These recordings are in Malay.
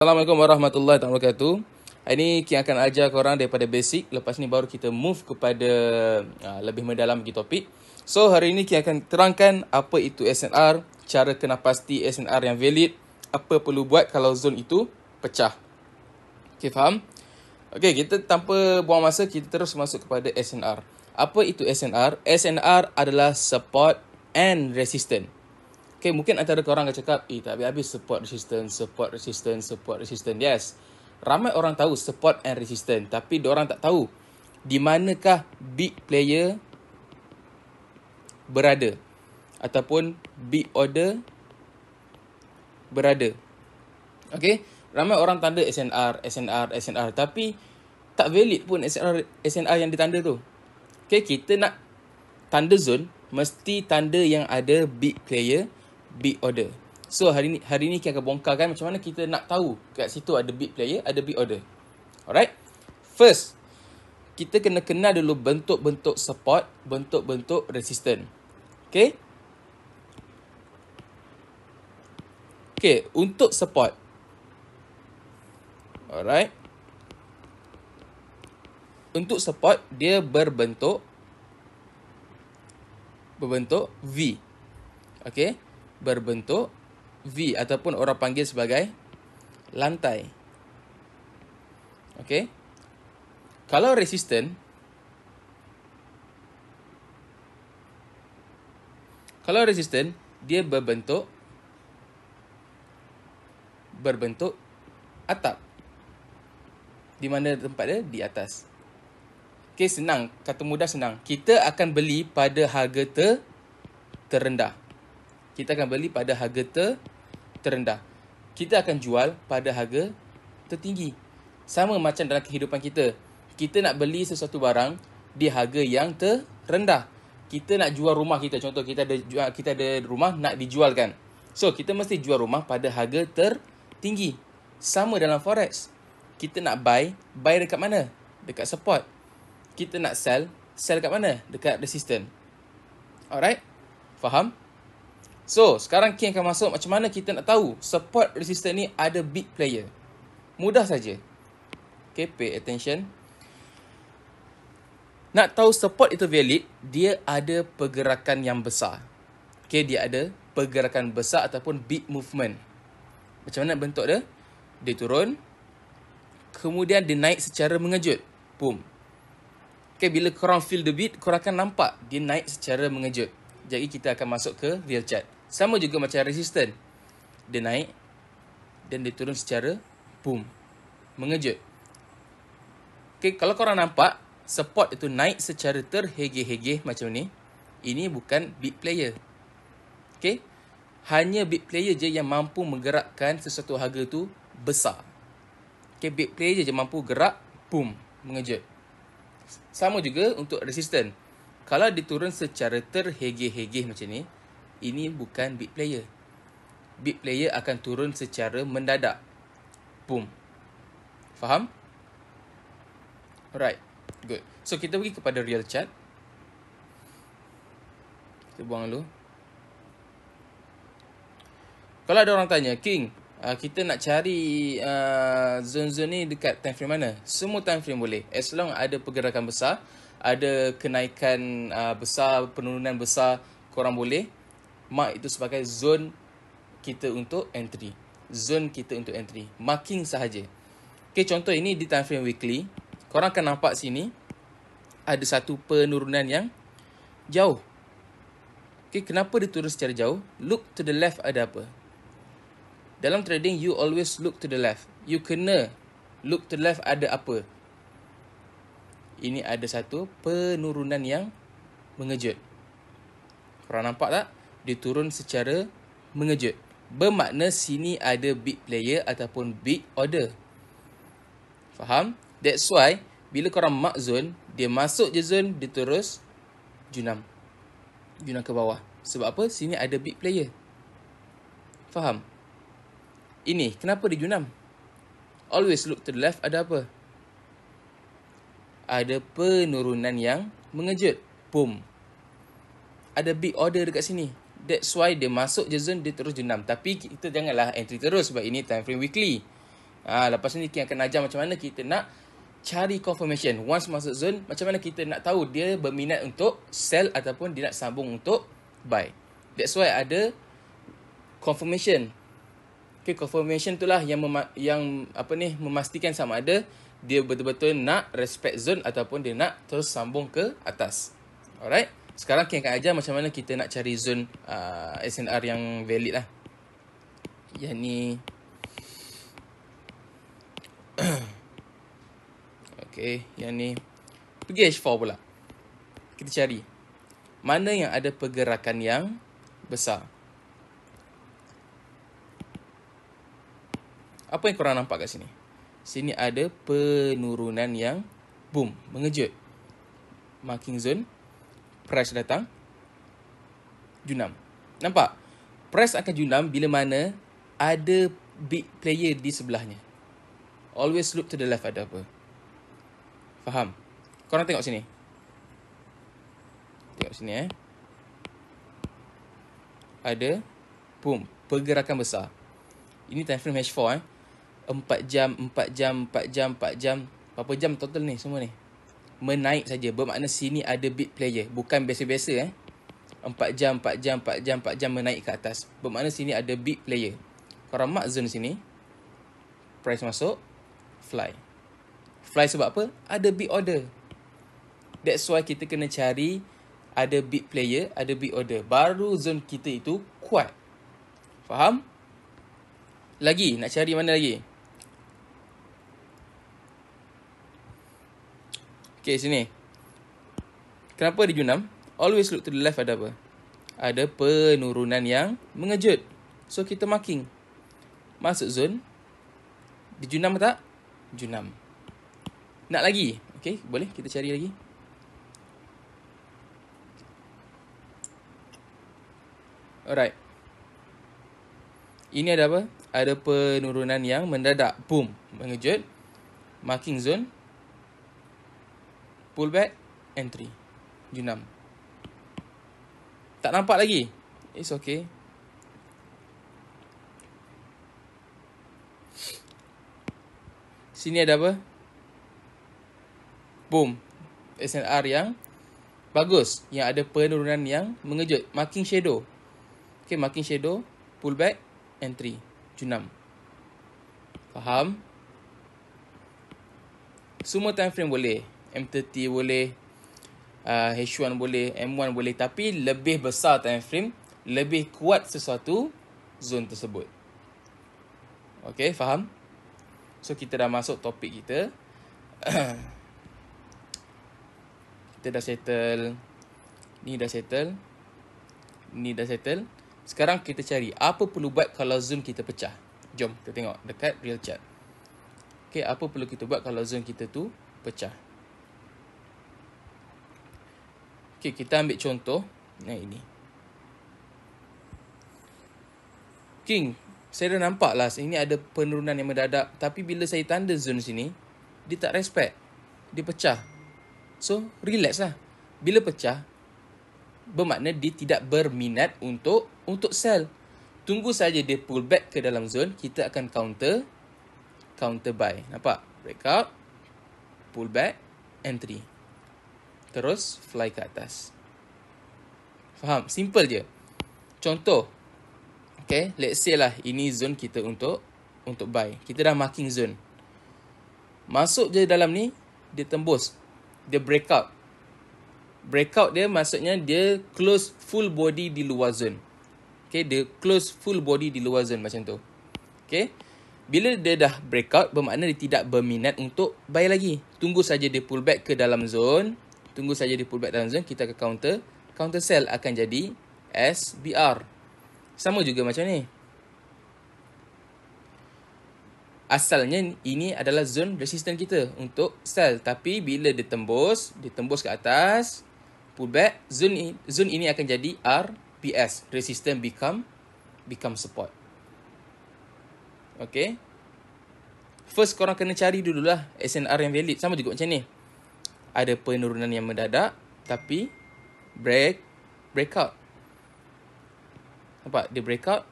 Assalamualaikum warahmatullahi wabarakatuh. Hari ni kita akan ajar korang daripada basic. Lepas ni baru kita move kepada lebih mendalam lagi topik. So hari ni kita akan terangkan apa itu SNR, cara kena pasti SNR yang valid, apa perlu buat kalau zone itu pecah. Okay, faham? Okay, kita tanpa buang masa, kita terus masuk kepada SNR. Apa itu SNR? SNR adalah support and resistance. Okay, mungkin antara korang akan cakap, tak habis-habis support resistance. Yes, ramai orang tahu support and resistance, tapi diorang tak tahu di manakah big player berada ataupun big order berada. Okay, ramai orang tanda SNR, tapi tak valid pun SNR yang ditanda tu. Okay, kita nak tanda zone, mesti tanda yang ada big player, big order. So hari ni kita akan bongkarkan macam mana kita nak tahu kat situ ada big player, ada big order. Alright. First, kita kena kenal dulu bentuk-bentuk support, bentuk-bentuk resistance. Okay. Okay, untuk support. Alright. Untuk support, dia berbentuk V. Okay. Berbentuk V ataupun orang panggil sebagai lantai. Okay. Kalau resistant, dia berbentuk atap. Di mana tempat dia? Di atas. Okay, senang. Kata mudah senang. Kita akan beli pada harga terendah. Kita akan jual pada harga tertinggi. Sama macam dalam kehidupan kita. Kita nak beli sesuatu barang di harga yang terendah. Kita nak jual rumah kita. Contoh, kita ada rumah nak dijualkan. So, kita mesti jual rumah pada harga tertinggi. Sama dalam forex. Kita nak buy dekat mana? Dekat support. Kita nak sell dekat mana? Dekat resistance. Alright? Faham? So, sekarang King akan masuk macam mana kita nak tahu support resistance ni ada big player. Mudah saja. Okay, pay attention. Nak tahu support itu valid, dia ada pergerakan yang besar. Okay, dia ada pergerakan besar ataupun big movement. Macam mana bentuk dia? Dia turun. Kemudian dia naik secara mengejut. Boom. Okay, bila korang feel the beat, korang akan nampak dia naik secara mengejut. Jadi kita akan masuk ke real chart. Sama juga macam resistance. Dia naik dan dia turun secara boom. Mengejut. Okay, kalau korang nampak support itu naik secara terhegeh-hegeh macam ni, ini bukan big player. Okay, hanya big player je yang mampu menggerakkan sesuatu harga tu besar. Okay, big player je mampu gerak, boom, mengejut. Sama juga untuk resistance. Kalau diturun secara terhegeh-hegeh macam ni, ini bukan big player. Big player akan turun secara mendadak. Boom. Faham? Alright. Good. So, kita pergi kepada real chart. Kita buang dulu. Kalau ada orang tanya, King, kita nak cari zone-zone ni dekat time frame mana? Semua time frame boleh. As long ada pergerakan besar, ada kenaikan besar, penurunan besar, korang boleh mark itu sebagai zone kita untuk entry. Zone kita untuk entry. Marking sahaja. Okay, contoh ini di time frame weekly. Korang akan nampak sini ada satu penurunan yang jauh. Okay, kenapa dia turun secara jauh? Look to the left ada apa? Dalam trading, you always look to the left. You kena look to the left ada apa? Ini ada satu penurunan yang mengejut. Korang nampak tak? Dia turun secara mengejut. Bermakna sini ada big player ataupun big order. Faham? That's why, bila korang mark zone, dia masuk je zone, dia terus junam. Junam ke bawah. Sebab apa? Sini ada big player. Faham? Ini, kenapa dia junam? Always look to the left, ada apa? Ada penurunan yang mengejut. Boom. Ada big order dekat sini. That's why dia masuk je zone, dia terus junam. Tapi kita janganlah entry terus sebab ini time frame weekly. Lepas ni King akan ajar macam mana kita nak cari confirmation. Once masuk zone, macam mana kita nak tahu dia berminat untuk sell ataupun dia nak sambung untuk buy. That's why ada confirmation. Okay, confirmation itulah yang memastikan sama ada dia betul-betul nak respect zone ataupun dia nak terus sambung ke atas. Alright. Sekarang King akan ajar macam mana kita nak cari zone SNR yang valid lah. Yang ni okay, yang ni pergi H4 pula. Kita cari mana yang ada pergerakan yang besar. Apa yang korang nampak kat sini? Sini ada penurunan yang boom, mengejut. Marking zone, price datang, junam. Nampak? Price akan junam bila mana ada big player di sebelahnya. Always look to the left, ada apa. Faham? Korang tengok sini. Tengok sini Ada boom, pergerakan besar. Ini time frame H4 4 jam, 4 jam, 4 jam, 4 jam. Berapa jam total ni semua ni? Menaik saja. Bermakna sini ada big player. Bukan biasa-biasa 4 jam, 4 jam, 4 jam, 4 jam menaik ke atas. Bermakna sini ada big player. Korang mark zone sini. Price masuk, fly. Fly sebab apa? Ada big order. That's why kita kena cari ada big player, ada big order. Baru zone kita itu kuat. Faham? Lagi, nak cari mana lagi? Okay, sini. Kenapa dia junam? Always look to the left, ada apa? Ada penurunan yang mengejut. So, kita marking. Masuk zone. Dia junam tak? Junam. Nak lagi? Okay, boleh kita cari lagi. Alright. Ini ada apa? Ada penurunan yang mendadak. Boom. Mengejut. Marking zone. Pullback. Entry. Junam. Tak nampak lagi? It's okay. Sini ada apa? Boom. SNR yang bagus. Yang ada penurunan yang mengejut. Marking shadow. Okay, marking shadow. Pullback. Entry. Junam. Faham? Semua time frame boleh. M30 boleh. H1 boleh. M1 boleh. Tapi lebih besar time frame, lebih kuat sesuatu zone tersebut. Okay, faham? So, kita dah masuk topik kita. Kita dah settle. Ni dah settle. Ni dah settle. Sekarang kita cari apa perlu buat kalau zone kita pecah. Jom kita tengok dekat real chart. Okay, apa perlu kita buat kalau zone kita tu pecah. Okay, kita ambil contoh. Yang ini. King, saya dah nampak lah ini ada penurunan yang mendadak. Tapi bila saya tanda zone sini, dia tak respect. Dia pecah. So, relax lah. Bila pecah, bermakna dia tidak berminat untuk sell. Tunggu saja dia pull back ke dalam zone, kita akan counter buy. Nampak? Breakout, pull back, entry. Terus fly ke atas. Faham? Simple je. Contoh. Okay, let's say lah ini zone kita untuk buy. Kita dah marking zone. Masuk je dalam ni, dia tembus. Dia breakout. Breakout dia maksudnya dia close full body di luar zone. Okay, dia close full body di luar zone macam tu. Okay. Bila dia dah breakout, bermakna dia tidak berminat untuk buy lagi. Tunggu saja dia pull back ke dalam zone. Tunggu saja dia pull back dalam zone, kita akan counter sell akan jadi SBR. Sama juga macam ni. Asalnya ini adalah zone resistance kita untuk sell. Tapi bila dia tembus ke atas, pull back, zone ini akan jadi RPS. Resistance become support. Okay. First korang kena cari dululah SNR yang valid. Sama juga macam ni. Ada penurunan yang mendadak, tapi breakout. Nampak? Dia breakout,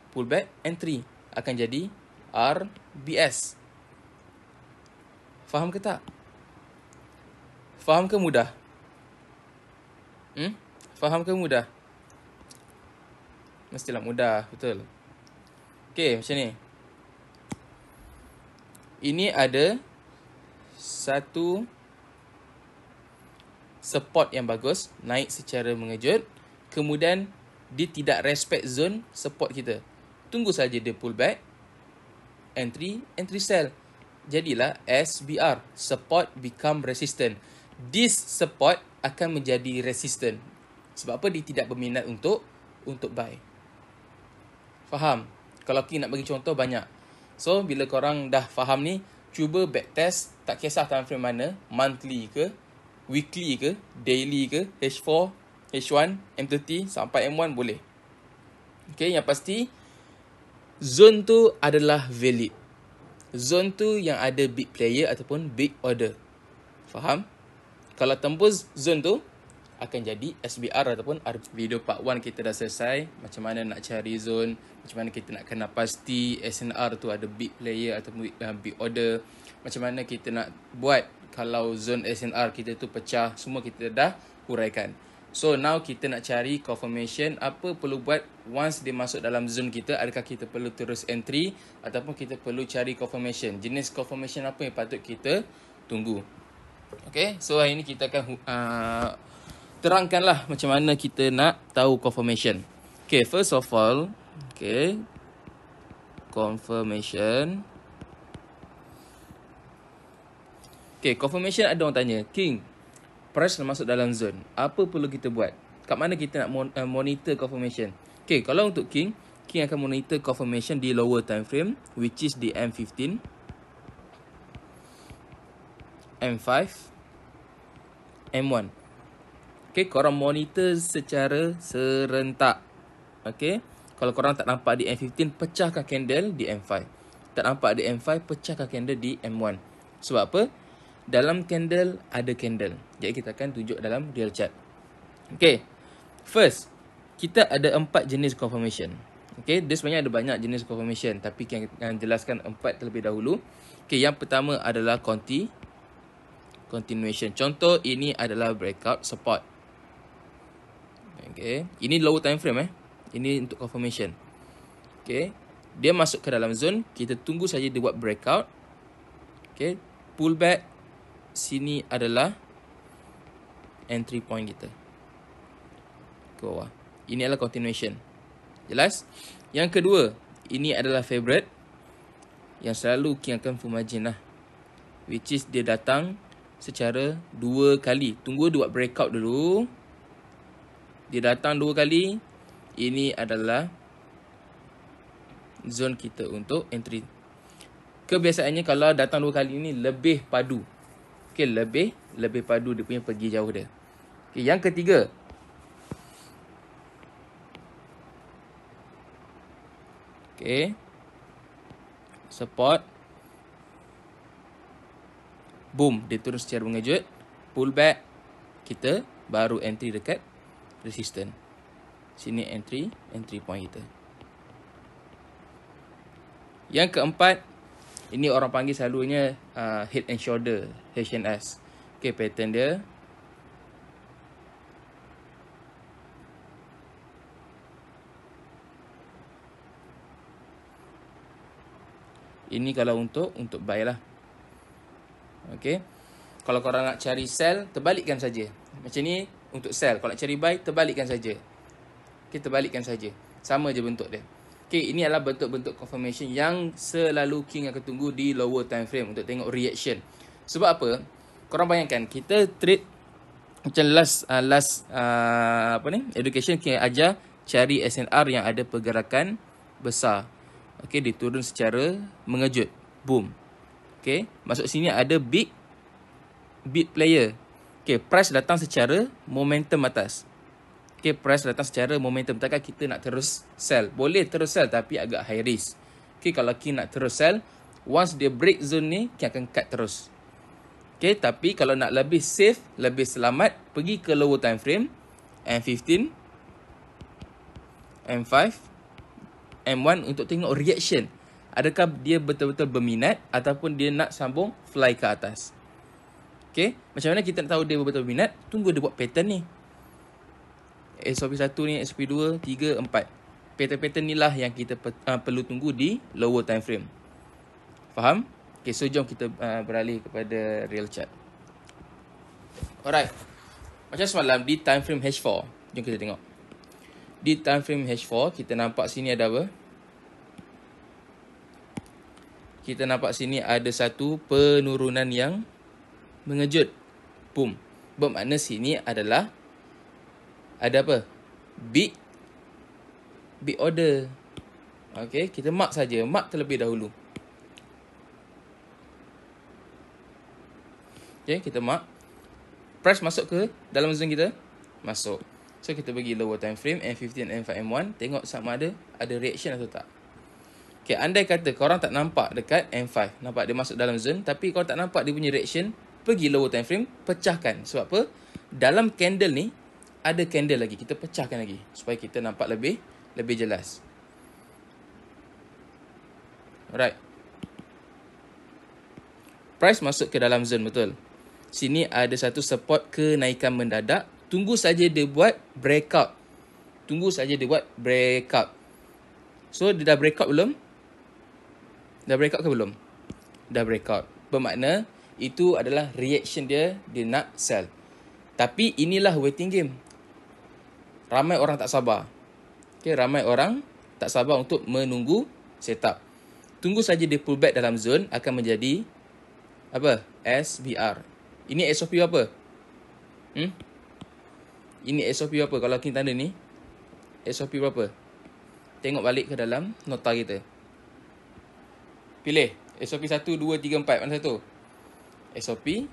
pullback, entry. Akan jadi BS. Faham ke tak? Faham ke mudah? Faham ke mudah? Mestilah mudah, betul. Okay, macam ni. Ini ada satu support yang bagus, naik secara mengejut. Kemudian, dia tidak respect zone support kita. Tunggu saja dia pull back. Entry sell. Jadilah SBR, support become resistant. This support akan menjadi resistant. Sebab apa? Dia tidak berminat untuk buy. Faham? Kalau King nak bagi contoh banyak. So, bila korang dah faham ni, cuba backtest, tak kisah time frame mana, monthly ke, weekly ke, daily ke, H4, H1, M30 sampai M1 boleh. Okay, yang pasti, zone tu adalah valid. Zone tu yang ada big player ataupun big order. Faham? Kalau tembus zone tu, akan jadi SBR ataupun video part 1 kita dah selesai. Macam mana nak cari zone, macam mana kita nak kena pasti SNR tu ada big player ataupun big order. Macam mana kita nak buat kalau zone SNR kita tu pecah. Semua kita dah huraikan. So now kita nak cari confirmation. Apa perlu buat once dia masuk dalam zone kita? Adakah kita perlu terus entry ataupun kita perlu cari confirmation? Jenis confirmation apa yang patut kita tunggu? Okay, so hari ni kita akan terangkanlah macam mana kita nak tahu confirmation. Okay, first of all, okay, confirmation. Okay, confirmation ada orang tanya, King, price dah masuk dalam zone, apa perlu kita buat? Kat mana kita nak monitor confirmation? Okay, kalau untuk King akan monitor confirmation di lower time frame, which is di M15, M5, M1. Okay, korang monitor secara serentak. Okay, kalau korang tak nampak di M15, pecahkan candle di M5. Tak nampak di M5, pecahkan candle di M1. Sebab apa? Dalam candle ada candle. Jadi kita akan tunjuk dalam real chart. Okay, first, kita ada 4 jenis confirmation. Okay, dia sebenarnya ada banyak jenis confirmation, tapi kita akan jelaskan 4 terlebih dahulu. Okay, yang pertama adalah continuation. Contoh, ini adalah breakout support. Okay, ini low time frame Ini untuk confirmation. Okay, dia masuk ke dalam zone, kita tunggu saja dia buat breakout. Okay, pull back. Sini adalah entry point kita ke bawah. Ini adalah continuation. Jelas? Yang kedua, ini adalah favorite, yang selalu King akan full margin lah, which is dia datang secara 2 kali. Tunggu dia buat breakout dulu. Dia datang 2 kali. Ini adalah zone kita untuk entry. Kebiasaannya kalau datang 2 kali ini lebih padu. Okay, lebih padu dia punya pergi jauh dia. Okay, yang ketiga, okay, support, boom, dia turun secara mengejut, pull back, kita baru entry dekat resistance. Sini entry point kita. Yang keempat, ini orang panggil selalunya head and shoulder, HNS. Okay, pattern dia. Ini kalau untuk buy lah. Okay. Kalau korang nak cari sell, terbalikkan saja. Macam ni untuk sell. Kalau nak cari buy, terbalikkan saja. Okay, terbalikkan saja. Sama je bentuk dia. Okay, ini adalah bentuk-bentuk confirmation yang selalu King akan tunggu di lower time frame untuk tengok reaction. Sebab apa? Korang bayangkan, kita trade macam last education King ajar cari SNR yang ada pergerakan besar. Okay, dia turun secara mengejut. Boom. Okay, masuk sini ada big player. Okay, price datang secara momentum atas. Okay, price datang secara momentum. Takkan kita nak terus sell. Boleh terus sell tapi agak high risk. Okay, kalau King nak terus sell, once dia break zone ni, King akan cut terus. Okay, tapi kalau nak lebih safe, lebih selamat, pergi ke lower time frame, M15, M5, M1 untuk tengok reaction. Adakah dia betul-betul berminat ataupun dia nak sambung fly ke atas. Okay, macam mana kita nak tahu dia betul-betul berminat? Tunggu dia buat pattern ni. SOP 1 ni, SOP 2, 3, 4. Pattern-pattern ni lah yang kita perlu tunggu di lower time frame. Faham? Okay, so jom kita beralih kepada real chart. Alright. Macam semalam di time frame H4. Jom kita tengok. Di time frame H4, kita nampak sini ada apa? Kita nampak sini ada satu penurunan yang mengejut. Boom. Bermakna sini adalah ada apa? Big order. Okay, kita mark saja. Mark terlebih dahulu. Okay, kita mark. Price masuk ke dalam zone kita? Masuk. So, kita bagi lower time frame, M15, M5, M1. Tengok sama ada reaction atau tak. Okay, andai kata korang tak nampak dekat M5. Nampak dia masuk dalam zone. Tapi korang tak nampak dia punya reaction. Pergi lower time frame, pecahkan. Sebab apa? Dalam candle ni, ada candle lagi. Kita pecahkan lagi. Supaya kita nampak lebih jelas. Alright. Price masuk ke dalam zone, betul. Sini ada satu support kenaikan mendadak. Tunggu saja dia buat breakout. So, dia dah breakout belum? Dah breakout ke belum? Dah breakout. Bermakna, itu adalah reaction dia nak sell. Tapi inilah waiting game. Ramai orang tak sabar. Okay, ramai orang tak sabar untuk menunggu setup. Tunggu saja dia pullback dalam zone akan menjadi apa? SBR. Ini SOP apa? Ini SOP apa? Kalau kita tanda ni, SOP berapa? Tengok balik ke dalam nota kita. Pilih. SOP 1, 2, 3, 4. Mana satu? SOP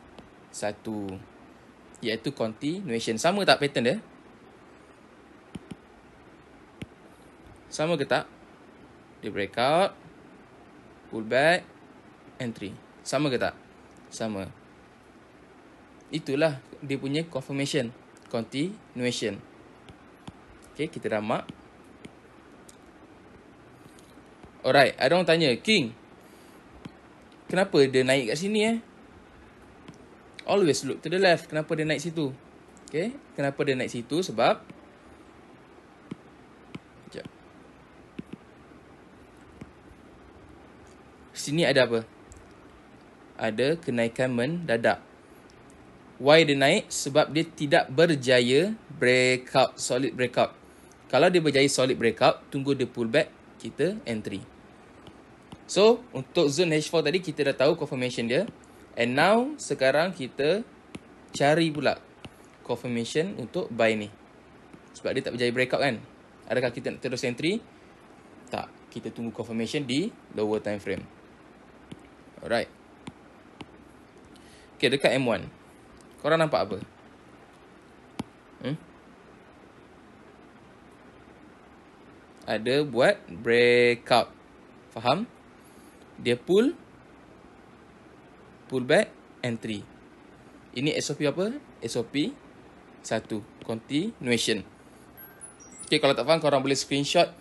1. Iaitu continuation. Sama tak pattern dia? Sama ke tak? Dia breakout, pullback, entry. Sama ke tak? Sama. Itulah dia punya confirmation. Continuation. Okay, kita dah mark. Alright, ada orang tanya, King, kenapa dia naik kat sini Always look to the left. Kenapa dia naik situ? Okay, kenapa dia naik situ? Sebab sekejap. Sini ada apa? Ada kenaikan mendadak. Why dia naik? Sebab dia tidak berjaya breakout, solid breakout. Kalau dia berjaya solid breakout, tunggu dia pullback, kita entry. So, untuk zone H4 tadi kita dah tahu confirmation dia. And now, sekarang kita cari pula confirmation untuk buy ni. Sebab dia tak berjaya breakout kan? Adakah kita nak terus entry? Tak. Kita tunggu confirmation di lower time frame. Alright. Okay, dekat M1. Korang nampak apa? Ada buat breakout. Faham? Dia pullback, entry. Ini SOP apa? SOP 1. Continuation. Okay, kalau tak faham, korang boleh screenshot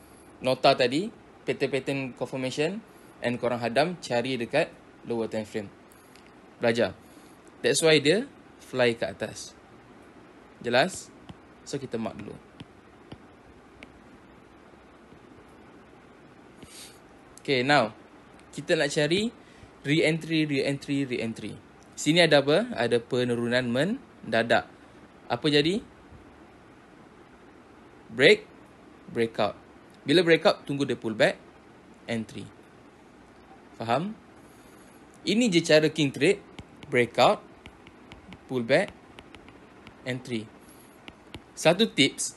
nota tadi, pattern confirmation, and korang hadam cari dekat lower time frame. Belajar. That's why dia fly ke atas. Jelas? So, kita mark dulu. Okay, now kita nak cari re-entry. Sini ada apa? Ada penurunan mendadak. Apa jadi? Breakout. Bila breakout, tunggu dia pullback, entry. Faham? Ini je cara King trade. Breakout, pullback, entry. Satu tips.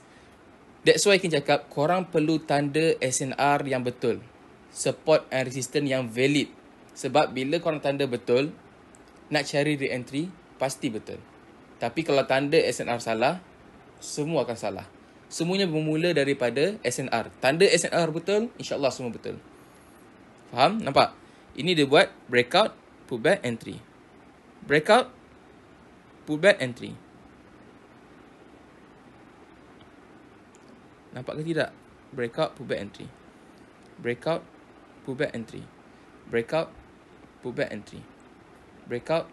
That's why King cakap, korang perlu tanda SNR yang betul. Support and resistance yang valid. Sebab bila korang tanda betul, nak cari re-entry, pasti betul. Tapi kalau tanda SNR salah, semua akan salah. Semuanya bermula daripada SNR. Tanda SNR betul, insyaAllah semua betul. Faham? Nampak? Ini dia buat breakout, pullback, entry. Breakout, pullback, entry. Nampak ke tidak? Breakout, pullback, entry. Breakout, pullback entry. Breakout, pullback entry. Breakout,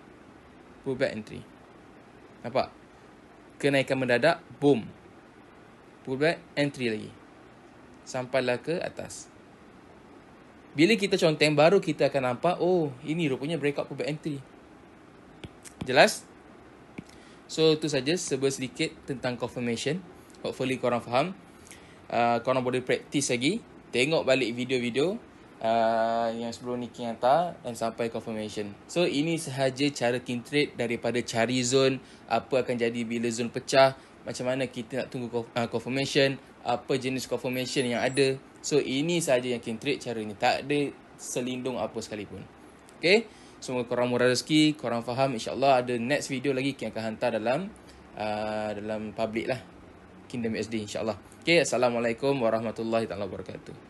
pullback entry. Nampak? Kenaikan mendadak, boom. Pullback entry lagi. Sampailah ke atas. Bila kita conteng, baru kita akan nampak, oh, ini rupanya breakout pullback entry. Jelas? So, itu saja sedikit tentang confirmation. Hopefully korang faham. Korang boleh practice lagi. Tengok balik video-video yang sebelum ni King hantar dan sampai confirmation. So, ini sahaja cara King trade daripada cari zone, apa akan jadi bila zone pecah, macam mana kita nak tunggu confirmation, apa jenis confirmation yang ada. So, ini sahaja yang King trade caranya. Tak ada selindung apa sekalipun. Okay? Semoga korang murah rezeki, korang faham. InsyaAllah ada next video lagi King akan hantar dalam public lah. Kingdom USD insyaAllah. Okay, Assalamualaikum warahmatullahi wabarakatuh.